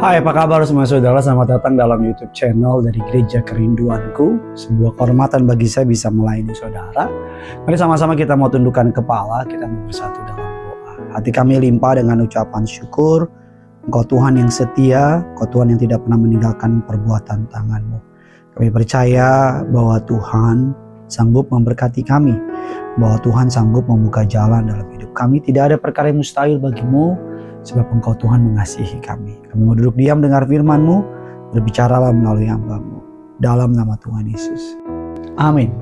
Hai, apa kabar semua saudara? Selamat datang dalam YouTube channel dari Gereja Kerinduanku. Sebuah kehormatan bagi saya bisa melayani saudara. Mari sama-sama kita mau tundukkan kepala, kita mau bersatu dalam doa. Hati kami limpah dengan ucapan syukur. Engkau Tuhan yang setia, Engkau Tuhan yang tidak pernah meninggalkan perbuatan tangan-Mu. Kami percaya bahwa Tuhan sanggup memberkati kami, bahwa Tuhan sanggup membuka jalan dalam hidup kami. Tidak ada perkara yang mustahil bagi-Mu, sebab Engkau Tuhan mengasihi kami. Kami mau duduk diam dengar firman-Mu, berbicaralah melalui hamba-Mu. Dalam nama Tuhan Yesus. Amin.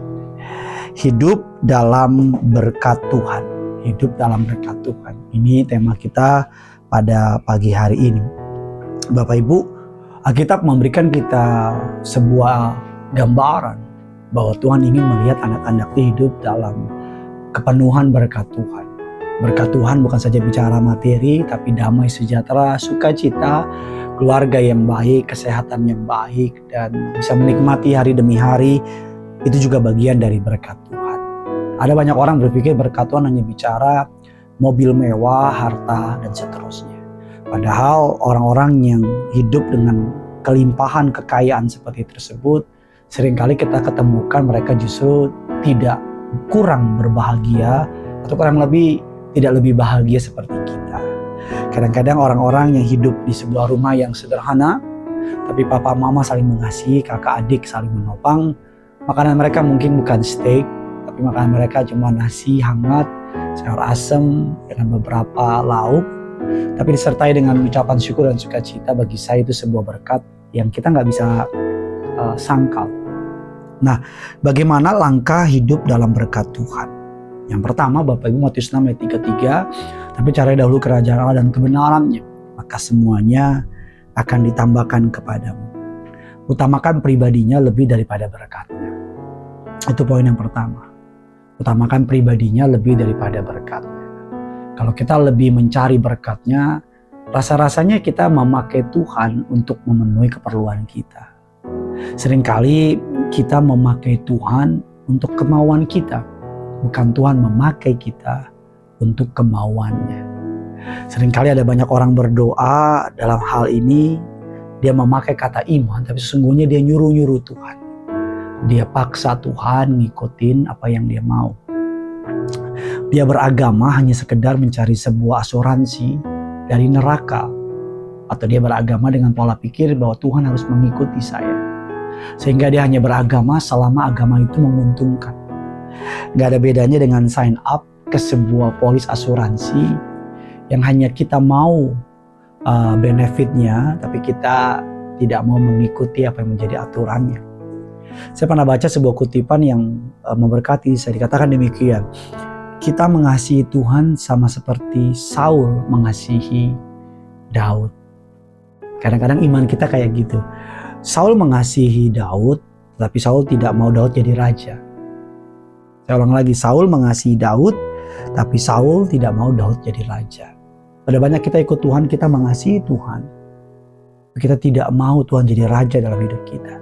Hidup dalam berkat Tuhan. Hidup dalam berkat Tuhan. Ini tema kita pada pagi hari ini. Bapak Ibu, Alkitab memberikan kita sebuah gambaran bahwa Tuhan ingin melihat anak-anaknya hidup dalam kepenuhan berkat Tuhan. Berkat Tuhan bukan saja bicara materi, tapi damai sejahtera, sukacita, keluarga yang baik, kesehatan yang baik, dan bisa menikmati hari demi hari. Itu juga bagian dari berkat Tuhan. Ada banyak orang berpikir berkat Tuhan hanya bicara mobil mewah, harta, dan seterusnya. Padahal orang-orang yang hidup dengan kelimpahan kekayaan seperti tersebut, seringkali kita ketemukan mereka justru tidak kurang berbahagia, atau kurang lebih tidak lebih bahagia seperti kita. Kadang-kadang orang-orang yang hidup di sebuah rumah yang sederhana, tapi papa mama saling mengasihi, kakak adik saling menopang. Makanan mereka mungkin bukan steak, tapi makanan mereka cuma nasi hangat, sayur asem dengan beberapa lauk. Tapi disertai dengan ucapan syukur dan sukacita, bagi saya itu sebuah berkat yang kita nggak bisa sangkal. Nah, bagaimana langkah hidup dalam berkat Tuhan? Yang pertama, Bapak Ibu, Matius 6 ayat 33, tapi cari dahulu kerajaan Allah dan kebenarannya, maka semuanya akan ditambahkan kepadamu. Utamakan pribadinya lebih daripada berkatnya. Itu poin yang pertama. Utamakan pribadinya lebih daripada berkatnya. Kalau kita lebih mencari berkatnya, rasa-rasanya kita memakai Tuhan untuk memenuhi keperluan kita. Seringkali kita memakai Tuhan untuk kemauan kita, bukan Tuhan memakai kita untuk kemauannya. Seringkali ada banyak orang berdoa dalam hal ini, dia memakai kata iman, tapi sesungguhnya dia nyuruh-nyuruh Tuhan. Dia paksa Tuhan ngikutin apa yang dia mau. Dia beragama hanya sekedar mencari sebuah asuransi dari neraka. Atau dia beragama dengan pola pikir bahwa Tuhan harus mengikuti saya. Sehingga dia hanya beragama selama agama itu menguntungkan. Gak ada bedanya dengan sign up ke sebuah polis asuransi yang hanya kita mau benefitnya, tapi kita tidak mau mengikuti apa yang menjadi aturannya. Saya pernah baca sebuah kutipan yang memberkati saya, dikatakan demikian: kita mengasihi Tuhan sama seperti Saul mengasihi Daud. Kadang-kadang iman kita kayak gitu. Saul mengasihi Daud, tapi Saul tidak mau Daud jadi raja. Saya ulang lagi, Saul mengasihi Daud, tapi Saul tidak mau Daud jadi raja. Pada banyak kita ikut Tuhan, kita mengasihi Tuhan, kita tidak mau Tuhan jadi raja dalam hidup kita.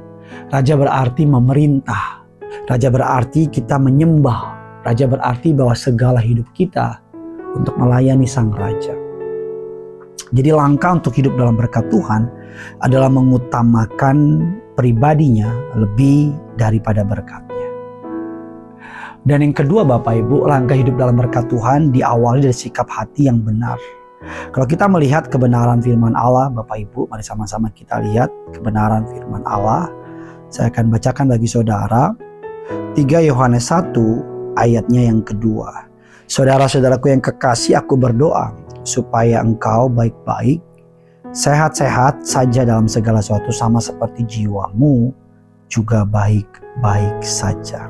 Raja berarti memerintah, raja berarti kita menyembah, raja berarti bahwa segala hidup kita untuk melayani sang raja. Jadi langkah untuk hidup dalam berkat Tuhan adalah mengutamakan pribadinya lebih daripada berkat. Dan yang kedua, Bapak Ibu, langkah hidup dalam berkat Tuhan diawali dari sikap hati yang benar. Kalau kita melihat kebenaran firman Allah, Bapak Ibu, mari sama-sama kita lihat kebenaran firman Allah. Saya akan bacakan bagi saudara 3 Yohanes 1 ayatnya yang kedua. Saudara-saudaraku yang kekasih, aku berdoa supaya engkau baik-baik, sehat-sehat saja dalam segala sesuatu, sama seperti jiwamu juga baik-baik saja.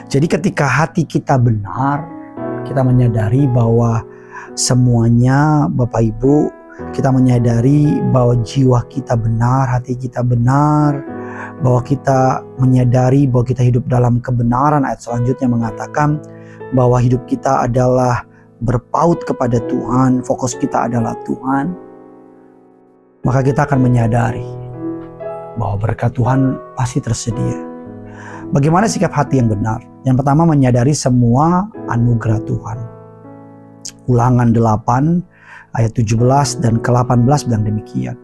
Jadi ketika hati kita benar, kita menyadari bahwa semuanya, Bapak Ibu, kita menyadari bahwa jiwa kita benar, hati kita benar, bahwa kita menyadari bahwa kita hidup dalam kebenaran. Ayat selanjutnya mengatakan bahwa hidup kita adalah berpaut kepada Tuhan, fokus kita adalah Tuhan. Maka kita akan menyadari bahwa berkat Tuhan pasti tersedia. Bagaimana sikap hati yang benar? Yang pertama, menyadari semua anugerah Tuhan. Ulangan 8 ayat 17 dan ke-18 bilang demikian.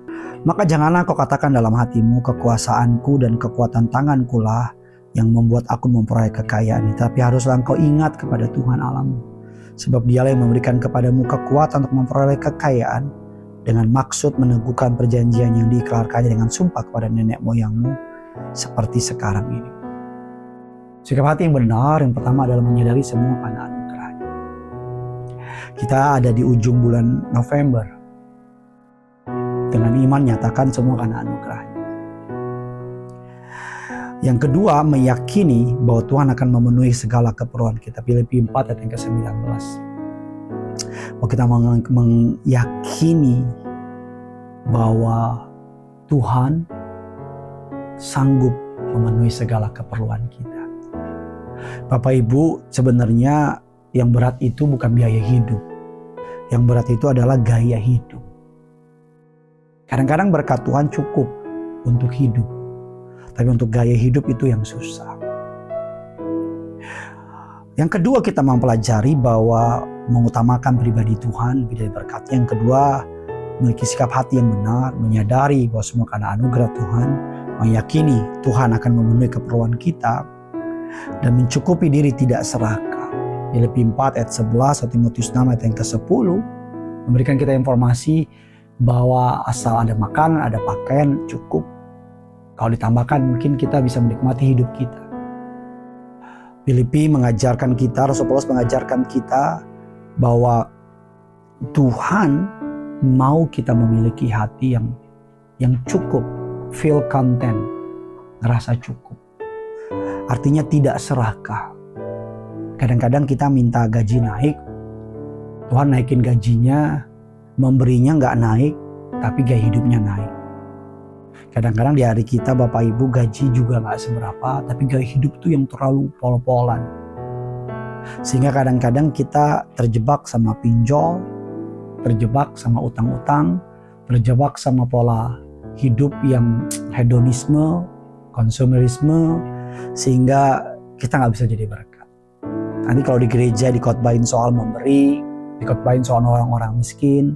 Maka janganlah kau katakan dalam hatimu, kekuasaanku dan kekuatan tanganku lah yang membuat aku memperoleh kekayaan ini. Tapi haruslah engkau ingat kepada Tuhan Allahmu. Sebab dialah yang memberikan kepadamu kekuatan untuk memperoleh kekayaan dengan maksud meneguhkan perjanjian yang diikrarkannya dengan sumpah kepada nenek moyangmu seperti sekarang ini. Sikap hati yang benar yang pertama adalah menyadari semua karena anugerahnya. Kita ada di ujung bulan November. Dengan iman nyatakan semua karena anugerahnya. Yang kedua, meyakini bahwa Tuhan akan memenuhi segala keperluan kita. Filipi 4 ayat yang ke-19. Bahwa kita meyakini bahwa Tuhan sanggup memenuhi segala keperluan kita. Bapak Ibu, sebenarnya yang berat itu bukan biaya hidup. Yang berat itu adalah gaya hidup. Kadang-kadang berkat Tuhan cukup untuk hidup. Tapi untuk gaya hidup itu yang susah. Yang kedua, kita mempelajari bahwa mengutamakan pribadi Tuhan lebih dari berkatnya. Yang kedua, memiliki sikap hati yang benar, menyadari bahwa semua karena anugerah Tuhan, meyakini Tuhan akan memenuhi keperluan kita, dan mencukupi diri tidak serakah. Filipi 4 ayat 11, 1 Timotius 6 ayat yang ke-10 memberikan kita informasi bahwa asal ada makanan, ada pakaian cukup. Kalau ditambahkan mungkin kita bisa menikmati hidup kita. Filipi mengajarkan kita, Rasul Paulus mengajarkan kita bahwa Tuhan mau kita memiliki hati yang cukup, feel content, ngerasa cukup. Artinya tidak serakah. Kadang-kadang kita minta gaji naik, Tuhan naikin gajinya, memberinya nggak naik, tapi gaya hidupnya naik. Kadang-kadang di hari kita Bapak Ibu gaji juga nggak seberapa, tapi gaya hidup itu yang terlalu pol-polan. Sehingga kadang-kadang kita terjebak sama pinjol, terjebak sama utang-utang, terjebak sama pola hidup yang hedonisme, konsumerisme, sehingga kita nggak bisa jadi berkat. Nanti kalau di gereja dikotbahin soal memberi, dikotbahin soal orang-orang miskin,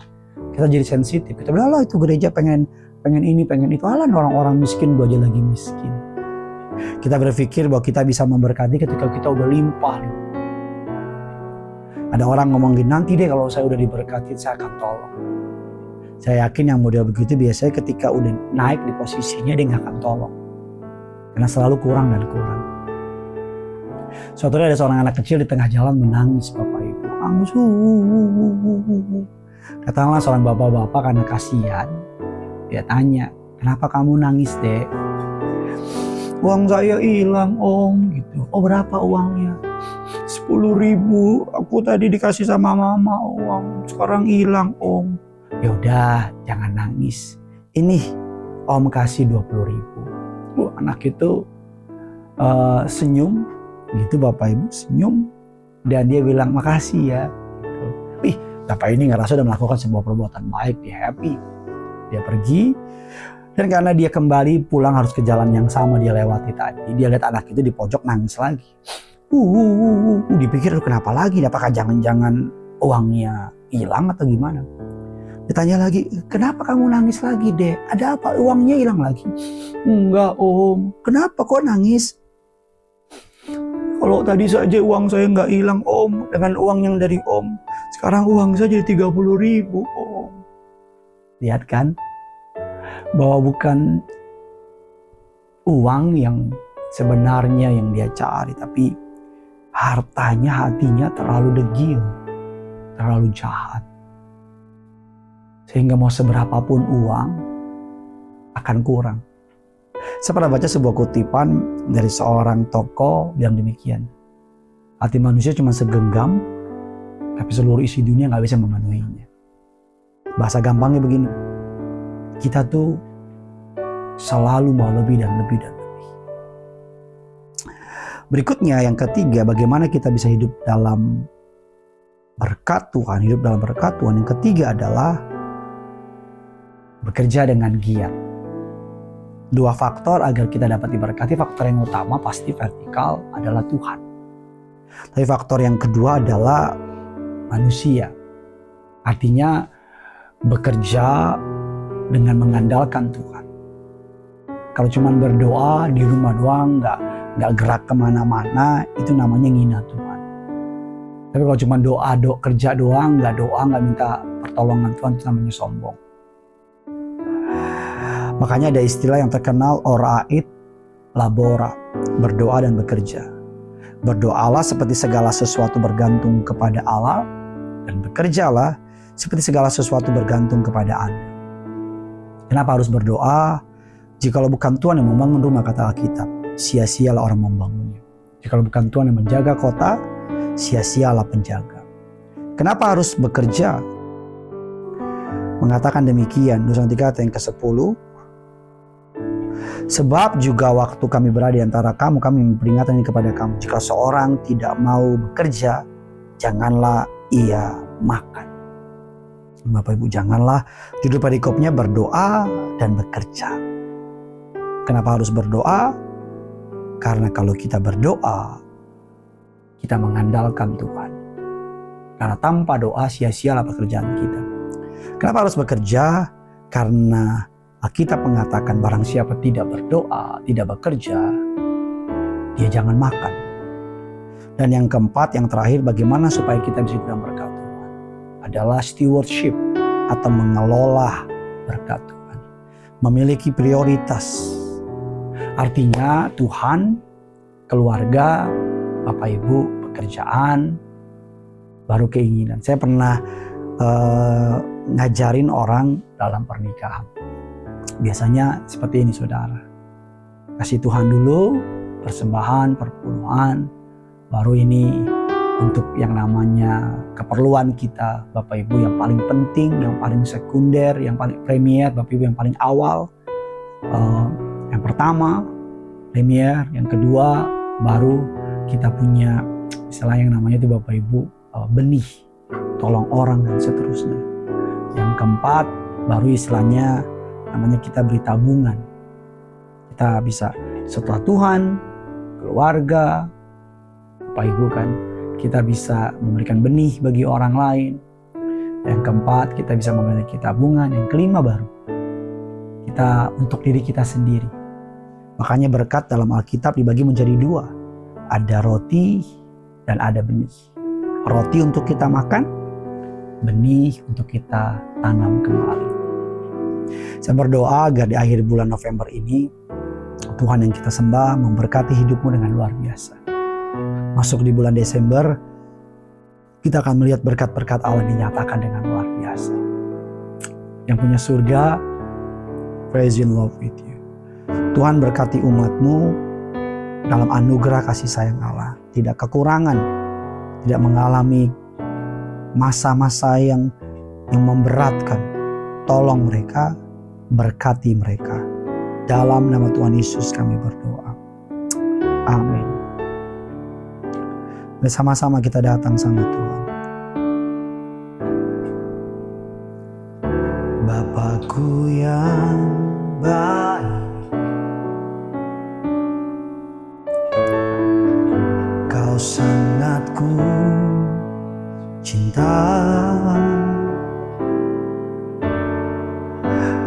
kita jadi sensitif. Kita bilang, lah itu gereja pengen ini, pengen itu. Alah orang-orang miskin, gue aja lagi miskin. Kita berpikir bahwa kita bisa memberkati ketika kita udah limpah. Ada orang ngomong gini, nanti deh kalau saya udah diberkati saya akan tolong. Saya yakin yang model begitu biasanya ketika udah naik di posisinya dia gak akan tolong. Karena selalu kurang dan kurang. Suatu hari ada seorang anak kecil di tengah jalan menangis, Bapak Ibu. Nangis. Datanglah seorang bapak-bapak karena kasihan. Dia tanya, kenapa kamu nangis, Dek? Uang saya hilang, Om. Gitu. Oh, berapa uangnya? 10.000. Aku tadi dikasih sama mama uang. Sekarang hilang, Om. Ya udah, jangan nangis. Ini Om kasih 20.000. Anak itu senyum, gitu Bapak Ibu senyum, dan dia bilang makasih ya. Gitu. Bapak ini ngerasa sudah melakukan sebuah perbuatan baik, dia happy. Dia pergi, dan karena dia kembali pulang harus ke jalan yang sama dia lewati tadi, dia lihat anak itu di pojok nangis lagi. Dipikir kenapa lagi? Apakah jangan-jangan uangnya hilang atau gimana? Ditanya lagi, kenapa kamu nangis lagi, Dek? Ada apa? Uangnya hilang lagi? Enggak, Om. Kenapa kok nangis? Kalau tadi saja uang saya nggak hilang, Om. Dengan uang yang dari Om. Sekarang uang saya jadi 30.000, Om. Lihat kan? Bahwa bukan uang yang sebenarnya yang dia cari. Tapi hartanya, hatinya terlalu degil. Terlalu jahat. Sehingga mau seberapapun uang akan kurang. Saya pernah baca sebuah kutipan dari seorang tokoh yang demikian. Hati manusia cuma segenggam, tapi seluruh isi dunia gak bisa memenuhinya. Bahasa gampangnya begini, kita tuh selalu mau lebih dan lebih dan lebih. Berikutnya yang ketiga, bagaimana kita bisa hidup dalam berkat Tuhan, hidup dalam berkat Tuhan. Yang ketiga adalah bekerja dengan giat. Dua faktor agar kita dapat diberkati. Faktor yang utama pasti vertikal adalah Tuhan. Tapi faktor yang kedua adalah manusia. Artinya bekerja dengan mengandalkan Tuhan. Kalau cuma berdoa di rumah doang, nggak gerak kemana-mana, itu namanya ngina Tuhan. Tapi kalau cuma kerja doang, nggak minta pertolongan Tuhan, itu namanya sombong. Makanya ada istilah yang terkenal, orait labora, berdoa dan bekerja. Berdoalah seperti segala sesuatu bergantung kepada Allah, dan bekerjalah seperti segala sesuatu bergantung kepada Anda. Kenapa harus berdoa? Jikalau bukan Tuhan yang membangun rumah, kata Alkitab, sia-sialah orang membangunnya. Jikalau bukan Tuhan yang menjaga kota, sia-sialah penjaga. Kenapa harus bekerja? Mengatakan demikian, 2 Korintus yang ke-10, sebab juga waktu kami berada di antara kamu, kami memperingatkan ini kepada kamu, jika seorang tidak mau bekerja, janganlah ia makan. Bapak Ibu, janganlah, judul perikopnya berdoa dan bekerja. Kenapa harus berdoa? Karena kalau kita berdoa, kita mengandalkan Tuhan. Karena tanpa doa sia-sialah pekerjaan kita. Kenapa harus bekerja? Karena Alkitab mengatakan barang siapa tidak berdoa, tidak bekerja, dia jangan makan. Dan yang keempat, yang terakhir, bagaimana supaya kita bisa dalam berkat Tuhan? Adalah stewardship atau mengelola berkat Tuhan. Memiliki prioritas. Artinya Tuhan, keluarga, Bapak Ibu, pekerjaan, baru keinginan. Saya pernah ngajarin orang dalam pernikahan. Biasanya seperti ini, saudara. Kasih Tuhan dulu, persembahan, perpuluhan, baru ini untuk yang namanya keperluan kita, Bapak Ibu, yang paling penting, yang paling sekunder, yang paling premier, Bapak Ibu, yang paling awal. Yang pertama, premier, yang kedua, baru kita punya istilah yang namanya itu Bapak Ibu, benih, tolong orang dan seterusnya. Yang keempat, baru istilahnya namanya kita beri tabungan. Kita bisa setelah Tuhan, keluarga, Bapak Ibu kan, kita bisa memberikan benih bagi orang lain. Yang keempat, kita bisa memiliki tabungan. Yang kelima, baru kita untuk diri kita sendiri. Makanya berkat dalam Alkitab dibagi menjadi dua. Ada roti dan ada benih. Roti untuk kita makan, benih untuk kita tanam kembali. Saya berdoa agar di akhir bulan November ini, Tuhan yang kita sembah memberkati hidupmu dengan luar biasa. Masuk di bulan Desember, kita akan melihat berkat-berkat Allah dinyatakan dengan luar biasa. Yang punya surga, praise in love with you. Tuhan berkati umatmu dalam anugerah kasih sayang Allah. Tidak kekurangan, tidak mengalami masa-masa yang memberatkan. Tolong mereka, berkati mereka. Dalam nama Tuhan Yesus kami berdoa. Amin. Bersama-sama kita datang sama Tuhan. Bapakku yang baik, Kau sangat ku cinta,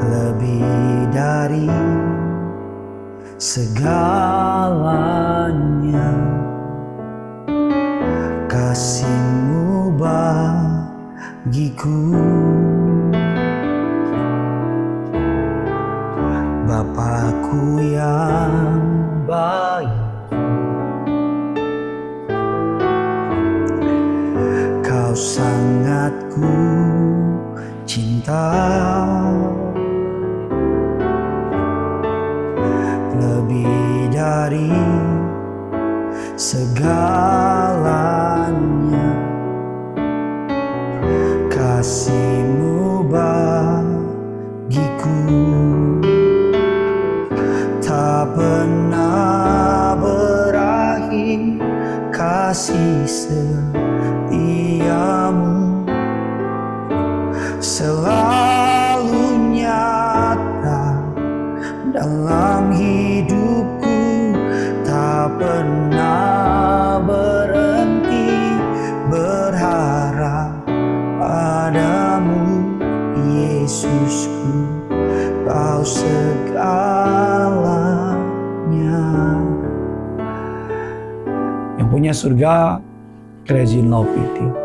lebih dari segalanya. Kasih-Mu bagiku, Bapakku yang baik, Kau sangat ku cinta, lebih dari segalanya. Kasih-Mu bagiku tak pernah berakhir. Kasih setiamu selalu nyata dalam hidupku, tak pernah berhenti berharap padamu, Yesusku. segalanya. Yang punya surga, crazy in love with you.